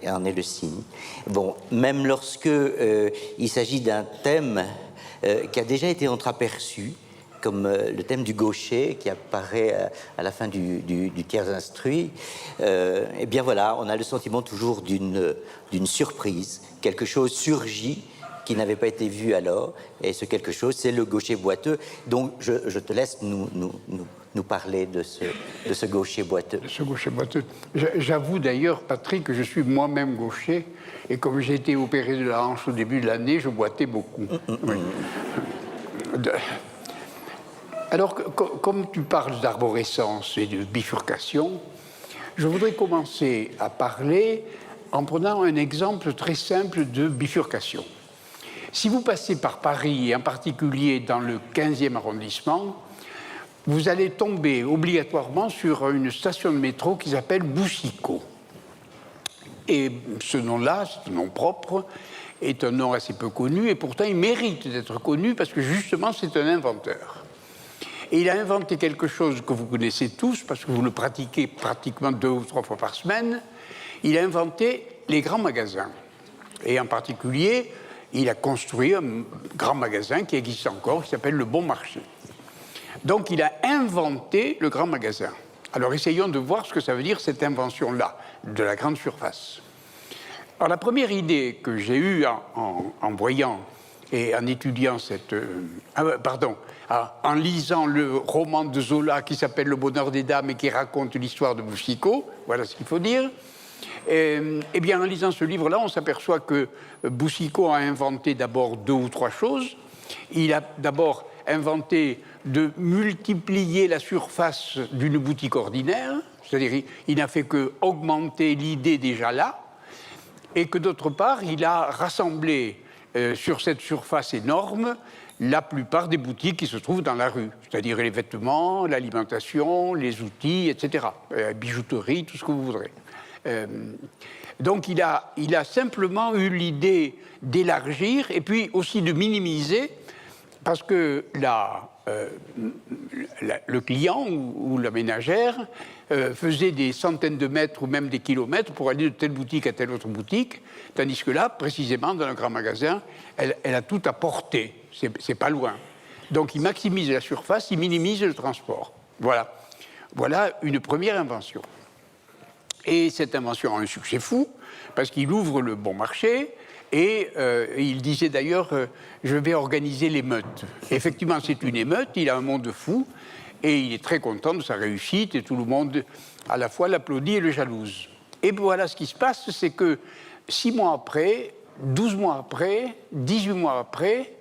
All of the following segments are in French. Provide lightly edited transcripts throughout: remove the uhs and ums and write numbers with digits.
en est le signe. Bon, même lorsque il s'agit d'un thème qui a déjà été entreaperçu, comme le thème du gaucher qui apparaît à la fin du tiers instruit, eh bien voilà, on a le sentiment toujours d'une surprise. Quelque chose surgit qui n'avait pas été vu alors, et ce quelque chose, c'est le gaucher boiteux. Donc je te laisse nous parler de ce gaucher boiteux. De ce gaucher boiteux. J'avoue d'ailleurs, Patrick, que je suis moi-même gaucher, et comme j'ai été opéré de la hanche au début de l'année, je boitais beaucoup. Oui. Alors, comme tu parles d'arborescence et de bifurcation, je voudrais commencer à parler en prenant un exemple très simple de bifurcation. Si vous passez par Paris, et en particulier dans le 15e arrondissement, vous allez tomber obligatoirement sur une station de métro qui s'appelle Boucicaut. Et ce nom-là, c'est un nom propre, est un nom assez peu connu, et pourtant il mérite d'être connu parce que justement c'est un inventeur. Et il a inventé quelque chose que vous connaissez tous, parce que vous le pratiquez pratiquement 2 ou 3 fois par semaine. Il a inventé les grands magasins. Et en particulier, il a construit un grand magasin qui existe encore, qui s'appelle le Bon Marché. Donc il a inventé le grand magasin. Alors essayons de voir ce que ça veut dire, cette invention-là, de la grande surface. Alors la première idée que j'ai eue en voyant et en étudiant en lisant le roman de Zola qui s'appelle Le Bonheur des Dames et qui raconte l'histoire de Boucicaut, voilà ce qu'il faut dire. Eh bien, en lisant ce livre-là, on s'aperçoit que Boucicaut a inventé d'abord 2 ou 3 choses. Il a d'abord inventé de multiplier la surface d'une boutique ordinaire, c'est-à-dire il n'a fait qu'augmenter l'idée déjà là, et que d'autre part, il a rassemblé sur cette surface énorme la plupart des boutiques qui se trouvent dans la rue, c'est-à-dire les vêtements, l'alimentation, les outils, etc., bijouterie, tout ce que vous voudrez. Donc il a simplement eu l'idée d'élargir et puis aussi de minimiser, parce que le client ou la ménagère faisait des centaines de mètres ou même des kilomètres pour aller de telle boutique à telle autre boutique, tandis que là, précisément, dans un grand magasin, elle a tout à portée, c'est pas loin. Donc il maximise la surface, il minimise le transport. Voilà une première invention. Et cette invention a un succès fou, parce qu'il ouvre le Bon Marché, et il disait d'ailleurs je vais organiser l'émeute. Effectivement, c'est une émeute, il a un monde fou, et il est très content de sa réussite, et tout le monde, à la fois, l'applaudit et le jalouse. Et voilà ce qui se passe, c'est que 6 mois après, 12 mois après, 18 mois après,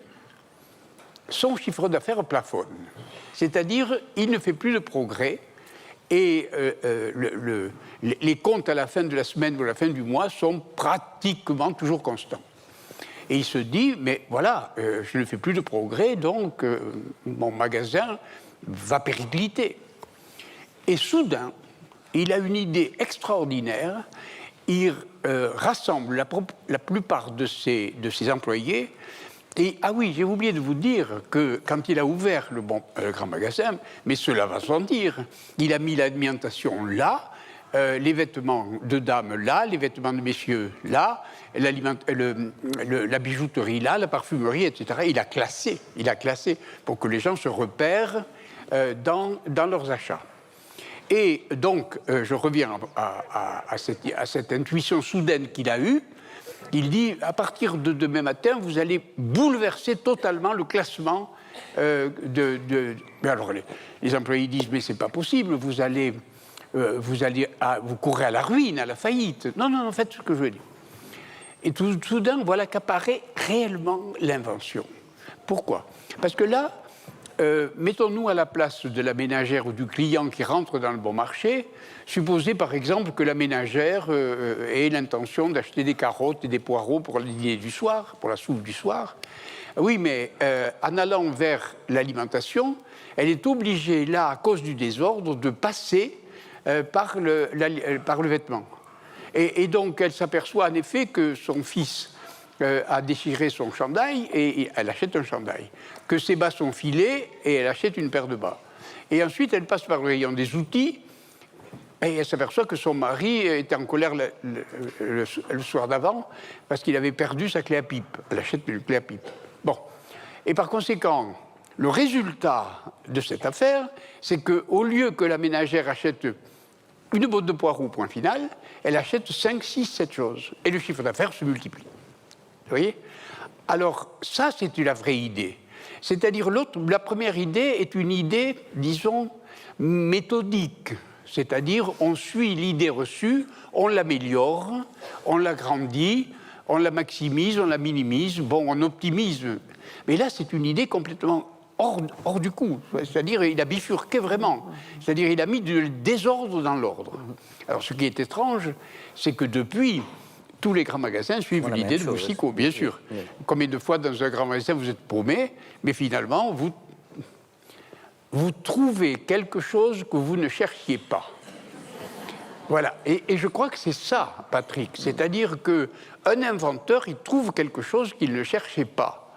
son chiffre d'affaires plafonne. C'est-à-dire, il ne fait plus de progrès, et les comptes à la fin de la semaine ou à la fin du mois sont pratiquement toujours constants. Et il se dit, mais voilà, je ne fais plus de progrès, donc mon magasin va péricliter. Et soudain, il a une idée extraordinaire, il rassemble la plupart de ses employés. Et, ah oui, j'ai oublié de vous dire que quand il a ouvert le grand magasin, mais cela va sans dire, il a mis l'alimentation là, les vêtements de dames là, les vêtements de messieurs là, la bijouterie là, la parfumerie, etc. Il a classé pour que les gens se repèrent dans leurs achats. Et donc, je reviens à cette intuition soudaine qu'il a eue. Il dit, à partir de demain matin, vous allez bouleverser totalement le classement Alors, les employés disent, mais c'est pas possible, vous courez à la ruine, à la faillite. Non, faites ce que je veux dire. Et tout soudain, voilà qu'apparaît réellement l'invention. Pourquoi ? Parce que là, mettons-nous à la place de la ménagère ou du client qui rentre dans le Bon Marché. Supposez par exemple que la ménagère ait l'intention d'acheter des carottes et des poireaux pour le dîner du soir, pour la soupe du soir. Oui, mais en allant vers l'alimentation, elle est obligée, là, à cause du désordre, de passer par le vêtement. Et donc, elle s'aperçoit en effet que son fils a déchiré son chandail et elle achète un chandail. Que ses bas sont filés et elle achète une paire de bas. Et ensuite, elle passe par le rayon des outils Et elle s'aperçoit que son mari était en colère le soir d'avant parce qu'il avait perdu sa clé à pipe. Elle achète une clé à pipe. Bon. Et par conséquent, le résultat de cette affaire, c'est qu'au lieu que la ménagère achète une botte de poireaux, point final, elle achète 5, 6, 7 choses. Et le chiffre d'affaires se multiplie. Vous voyez? Alors, ça, c'est la vraie idée. C'est-à-dire, la première idée est une idée, disons, méthodique. C'est-à-dire, on suit l'idée reçue, on l'améliore, on l'agrandit, on la maximise, on la minimise, bon, on optimise. Mais là, c'est une idée complètement hors du coup. C'est-à-dire, il a bifurqué vraiment. C'est-à-dire, il a mis du désordre dans l'ordre. Alors, ce qui est étrange, c'est que depuis, tous les grands magasins suivent l'idée de Boucicaut, bien sûr. Oui. Combien de fois, dans un grand magasin, vous êtes paumé, mais finalement, vous trouvez quelque chose que vous ne cherchiez pas. Voilà. Et je crois que c'est ça, Patrick. C'est-à-dire qu'un inventeur, il trouve quelque chose qu'il ne cherchait pas.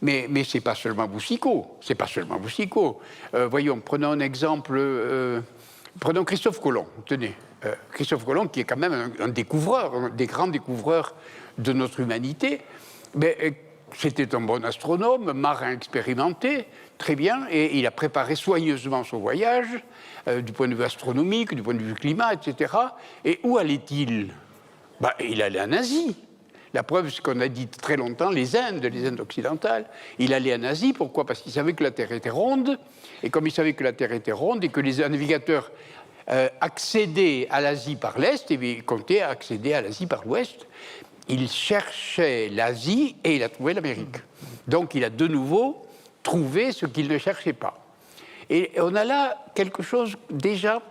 Mais ce n'est pas seulement Boucicaut. C'est pas seulement Boucicaut. Voyons, prenons un exemple. Prenons Christophe Colomb. Tenez. Christophe Colomb, qui est quand même un découvreur, un des grands découvreurs de notre humanité. Mais c'était un bon astronome, marin expérimenté, très bien, et il a préparé soigneusement son voyage, du point de vue astronomique, du point de vue climat, etc. Et où allait-il? Il allait en Asie. La preuve, c'est qu'on a dit très longtemps, les Indes occidentales. Il allait en Asie, pourquoi? Parce qu'il savait que la Terre était ronde, et comme il savait que la Terre était ronde, et que les navigateurs accédaient à l'Asie par l'Est, et il comptait accéder à l'Asie par l'Ouest, il cherchait l'Asie et il a trouvé l'Amérique. Donc il a de nouveau trouvé ce qu'il ne cherchait pas. Et on a là quelque chose déjà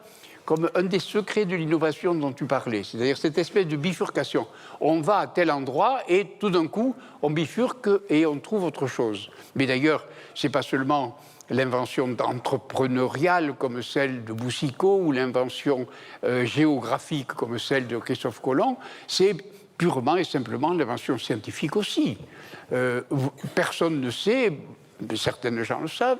comme un des secrets de l'innovation dont tu parlais, c'est-à-dire cette espèce de bifurcation. On va à tel endroit et tout d'un coup, on bifurque et on trouve autre chose. Mais d'ailleurs, ce n'est pas seulement l'invention entrepreneuriale comme celle de Boucicaut ou l'invention géographique comme celle de Christophe Colomb, c'est purement et simplement l'invention scientifique aussi. Personne ne sait, mais certains gens le savent,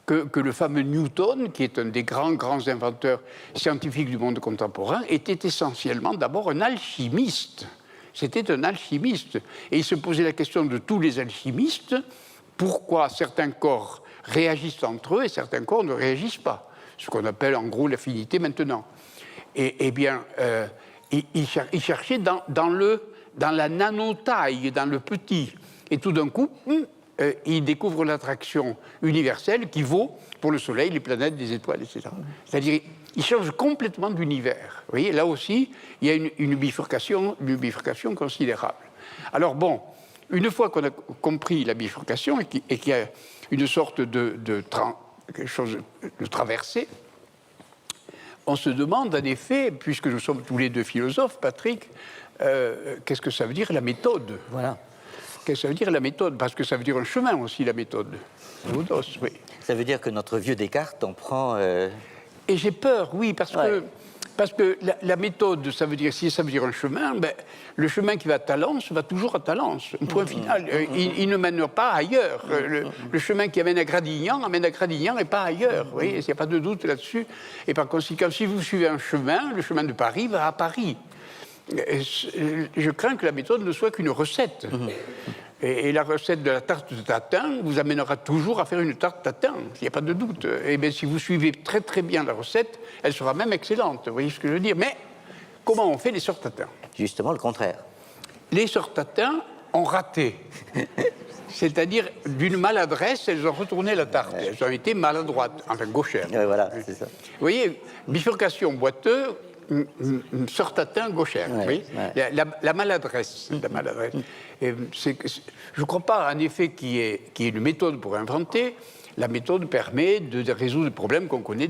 que le fameux Newton, qui est un des grands inventeurs scientifiques du monde contemporain, était essentiellement d'abord un alchimiste. C'était un alchimiste. Et il se posait la question de tous les alchimistes, pourquoi certains corps réagissent entre eux et certains corps ne réagissent pas. Ce qu'on appelle en gros l'affinité maintenant. Eh bien, il cherchait dans la nanotaille, dans le petit. Et tout d'un coup, il découvre l'attraction universelle qui vaut pour le Soleil, les planètes, les étoiles, etc. C'est-à-dire, il change complètement d'univers. Vous voyez, là aussi, il y a une bifurcation considérable. Alors bon, une fois qu'on a compris la bifurcation et qu'il y a une sorte quelque chose de traversée, on se demande en effet, puisque nous sommes tous les deux philosophes, Patrick, qu'est-ce que ça veut dire la méthode? Voilà. Qu'est-ce que ça veut dire la méthode? Parce que ça veut dire un chemin aussi, la méthode. Oui. Ça veut dire que notre vieux Descartes en prend... Et j'ai peur, oui, parce que la méthode, ça veut dire, si ça veut dire un chemin, le chemin qui va à Talence va toujours à Talence. Un point final. Il ne mène pas ailleurs. Le chemin qui amène à Gradignan et pas ailleurs. Vous voyez, il n'y a pas de doute là-dessus. Et par conséquent, si vous suivez un chemin, le chemin de Paris va à Paris. Je crains que la méthode ne soit qu'une recette. Et la recette de la tarte de tatin vous amènera toujours à faire une tarte tatin, il n'y a pas de doute. Et bien, si vous suivez très très bien la recette, elle sera même excellente, vous voyez ce que je veux dire. Mais comment on fait les sœurs tatin? Justement le contraire. Les sœurs tatin ont raté. C'est-à-dire, d'une maladresse, elles ont retourné la tarte. Elles ont été maladroites, enfin gauchères. Voilà, c'est ça. Vous voyez, bifurcation boiteux, sœur tatin gauchère, oui. La maladresse. La maladresse. Je ne crois pas, en effet, qu'il y ait une méthode pour inventer. La méthode permet de résoudre des problèmes qu'on connaît